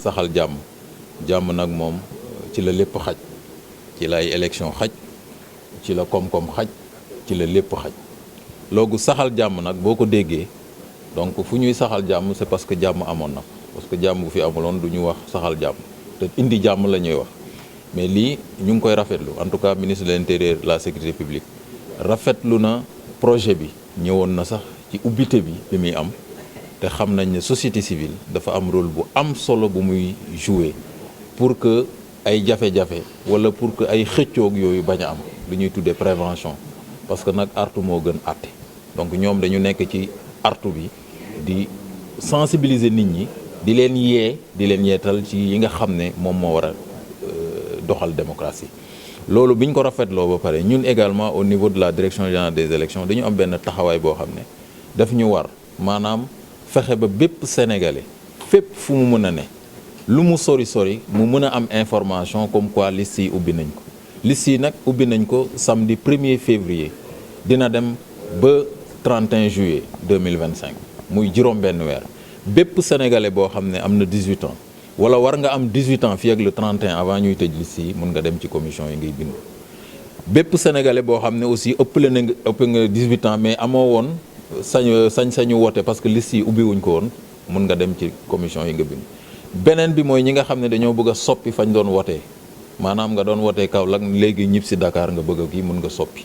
saxal jàmm nag moom ci la lépp xaj ci la ay élection xaj ci la koom-koom xaj ci la lépp xaj loogu saxal jàmm nag boo ko déggee donc fu ñuy saxal jàmm c'est parce que jàmm amoon na parce que jàmm bu fi amuloon du ñu wax saxal jàmm te indi jàmm la ñuy wax mais lii ñu ngi koy rafetlu en tout cas ministre de l'intérieur de la sécurité publique rafetlu na projet bi ñëwoon na sax ci ubbite bi muy am te xam nañ ne société civile dafa am rôle bu am solo bu muy jouer pour que ay jafe-jafe wala pour que ay xëccoog yooyu bañ a am lu ñuy tuddee prévention parce que nag artu moo gën àtte donc ñoom dañu nekk ci artu bi di sensibiliser nit ñi di leen yeetal ci yi nga xam ne moom moo war a doxal démocratie loolu bi ñu ko rafetloo ba pare ñun également au niveau de la direction générale des élections dañu am benn taxawaay boo xam ne daf ñu war maanaam fexe ba bépp sénégalais fépp fu mu mën a ne lu mu sori mu mën a am information comme quoi liste yi ubbi nañ ko liste yi nag ubbi nañ ko samedi 1er février dina dem ba 31 juillet 2025 muy juróom-benn weer bépp sénégalais boo xam ne am na 18 ans wala war nga am 18 ans fii ak le 31 avant ñuy tëj liste yi mën nga dem ci commission yi ngay bindu bépp sénégalais boo xam ne aussi ëpp nga 18 ans mais amoo woon sañu woote parce que liste yi ubbi wuñ ko woon mën nga dem ci commission yi nga bindu beneen bi mooy ñi nga xam ne dañoo bëgg a soppi fañ doon wotee maanaam nga doon wotee Kaolack léegi ñib si Dakar nga bëgg a kii mën nga soppi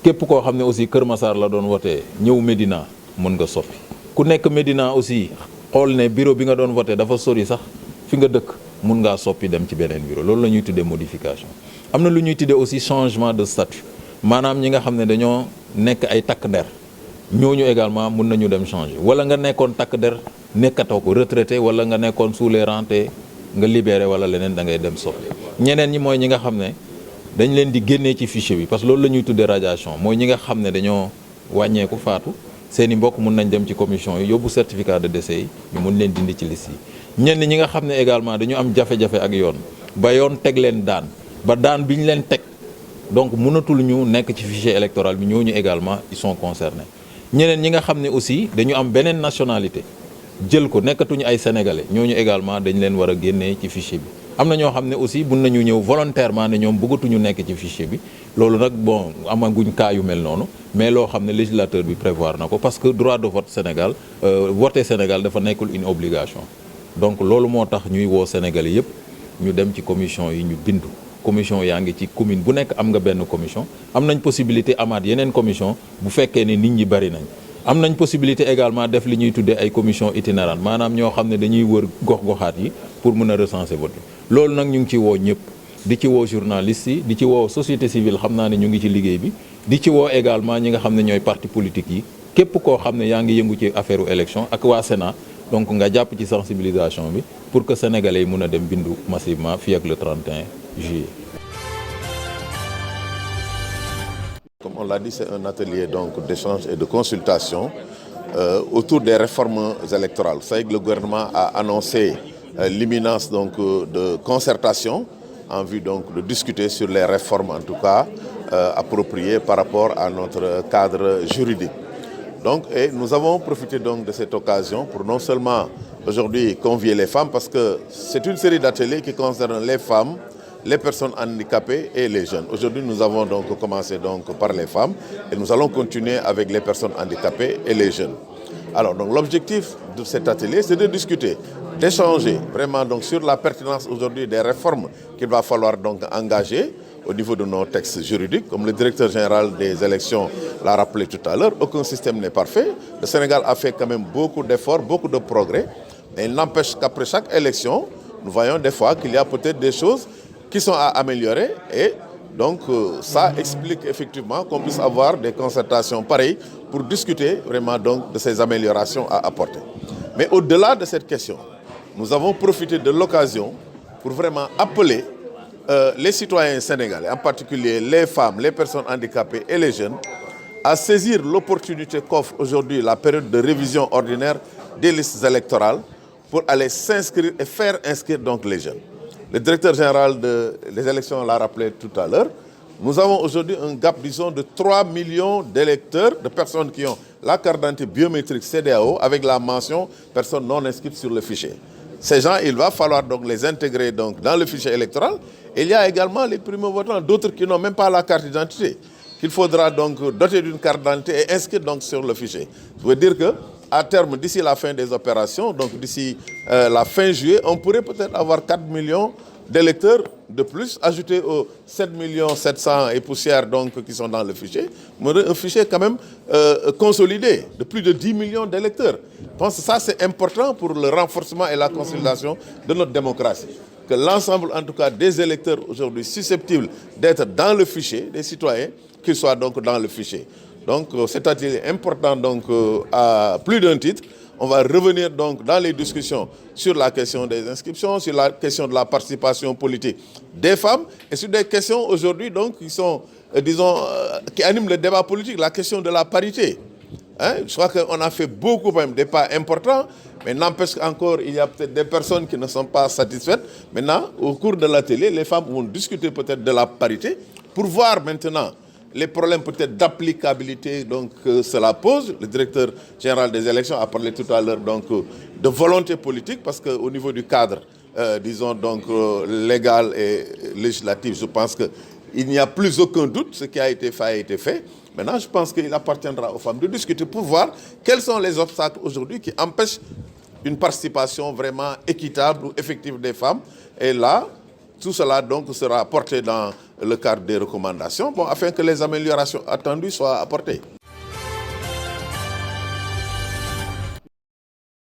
képp koo xam ne aussi Kër Massar la doon wotee ñëw Médina mën nga soppi ku nekk Médina aussi xool ne bureau bi nga doon wotee dafa sori sax fi nga dëkk mun ngaa soppi dem ci beneen bureau loolu la ñuy tuddee modification am na lu ñuy tuddee aussi changement de statut maanaam ñi nga xam ne dañoo nekk ay takk der ñooñu également mun nañu dem changer wala nga nekkoon takk der nekkatoo ko retraité wala nga nekkoon sous les rangs te nga libéré wala leneen da ngay dem soppi ñeneen ñi mooy ñi nga xam ne dañ leen di génnee ci fichier bi parce que loolu la ñuy tuddee radiation mooy ñi nga xam ne dañoo wàññeeku faatu seen i mbokk mun nañ dem ci commission yi yóbbu certificat de décès yi ñu mun leen dindi ci liste yi ñenn ñi nga xam ne également dañu am jafe-jafe ak yoon ba yoon teg leen daan ba daan bi ñu leen teg donc mënatul ñu nekk ci fichier électoral bi ñooñu également ils sont concernés ñeneen ñi nga xam ne aussi dañu am beneen nationalité jël ko nekkatuñu ay sénégalais ñooñu également dañ leen war a génnee ci fichier bi am na ñoo xam ne aussi mun nañu ñëw volontairement ne ñoom bëggatuñu nekk ci fichier bi loolu nag bon amaguñ cas yu mel noonu mais loo xam ne législateur bi prévoir na ko parce que droit de vote Sénégal voter Sénégal dafa nekkul une obligation donc loolu moo tax ñuy woo sénégalais yëpp ñu dem ci commission yi ñu bindu commission yaa ngi ci commune bu nekk am nga benn commission am nañ possibilité amaat yeneen commission bu fekkee ne nit ñi bari nañ am nañ possibilité également def li ñuy tuddee ay commission itinérante maanaam ñoo xam ne dañuy wër gox-goxaat yi pour mën a recenser vote loolu nag ñu ngi ci woo ñëpp di ci woo journalistes yi di ci woo société civile xam naa ne ñu ngi ci liggéey bi di ci woo également ñi nga xam ne ñooy parti politique yi képp koo xam ne yaa ngi yëngu ci affaire élection ak waa Sénat donc nga jàpp ci sensibilisation bi pour que sénégalais yi mën a dem bindu massivement fii ak le 31 juillet. Comme on l'a dit, c'est un atelier donc d'échange et de consultation autour des réformes électorales. Vous savez que le gouvernement a annoncé l'imminence donc de concertation en vue donc de discuter sur les réformes en tout cas appropriées par rapport à notre cadre juridique. Donc, et nous avons profité donc de cette occasion pour non seulement aujourd'hui convier les femmes, parce que c'est une série d'ateliers qui concernent les femmes, les personnes handicapées et les jeunes. Aujourd'hui, nous avons donc commencé donc par les femmes et nous allons continuer avec les personnes handicapées et les jeunes. Alors, donc l'objectif de cet atelier, c'est de discuter, d'échanger vraiment donc sur la pertinence aujourd'hui des réformes qu'il va falloir donc engager au niveau de nos textes juridiques. Comme le directeur général des élections l'a rappelé tout à l'heure, aucun système n'est parfait. Le Sénégal a fait quand même beaucoup d'efforts, beaucoup de progrès. Mais il n'empêche qu'après chaque élection, nous voyons des fois qu'il y a peut-être des choses qui sont à améliorer. Et donc ça explique effectivement qu'on puisse avoir des concertations pareilles pour discuter vraiment donc de ces améliorations à apporter. Mais au-delà de cette question, nous avons profité de l'occasion pour vraiment appeler les citoyens sénégalais, en particulier les femmes, les personnes handicapées et les jeunes, à saisir l'opportunité qu'offre aujourd'hui la période de révision ordinaire des listes électorales pour aller s'inscrire et faire inscrire donc les jeunes. Le directeur général des élections l'a rappelé tout à l'heure. Nous avons aujourd'hui un gap, disons, de 3 millions d'électeurs, de personnes qui ont la carte d'identité biométrique CEDEAO avec la mention personnes non inscrites sur le fichier. Ces gens, il va falloir donc les intégrer donc dans le fichier électoral. Et il y a également les primo-votants, d'autres qui n'ont même pas la carte d'identité, qu'il faudra donc doter d'une carte d'identité et inscrire donc sur le fichier. Ça veut dire que à terme, d'ici la fin des opérations, donc d'ici la fin juillet, on pourrait peut-être avoir 4 millions d'électeurs de plus, ajoutés aux 7 700 et poussières donc, qui sont dans le fichier, un fichier quand même consolidé de plus de 10 millions d'électeurs. Je pense que ça c'est important pour le renforcement et la consolidation de notre démocratie. Que l'ensemble en tout cas des électeurs aujourd'hui susceptibles d'être dans le fichier, des citoyens, qu'ils soient donc dans le fichier. Donc cet atelier est important donc, à plus d'un titre. On va revenir donc dans les discussions sur la question des inscriptions, sur la question de la participation politique des femmes et sur des questions aujourd'hui donc qui sont, disons, qui animent le débat politique, la question de la parité. Hein? Je crois qu'on a fait beaucoup même des pas importants, mais n'empêche qu'encore il y a peut-être des personnes qui ne sont pas satisfaites. Maintenant, au cours de l'atelier, les femmes vont discuter peut-être de la parité pour voir maintenant les problèmes peut-être d'applicabilité donc, que cela pose. Le directeur général des élections a parlé tout à l'heure donc, de volonté politique parce qu'au niveau du cadre, disons donc légal et législatif, je pense qu'il n'y a plus aucun doute. Ce qui a été fait a été fait. Maintenant, je pense qu'il appartiendra aux femmes de discuter pour voir quels sont les obstacles aujourd'hui qui empêchent une participation vraiment équitable ou effective des femmes. Et là, tout cela donc sera apporté dans le cadre des recommandations, bon, afin que les améliorations attendues soient apportées.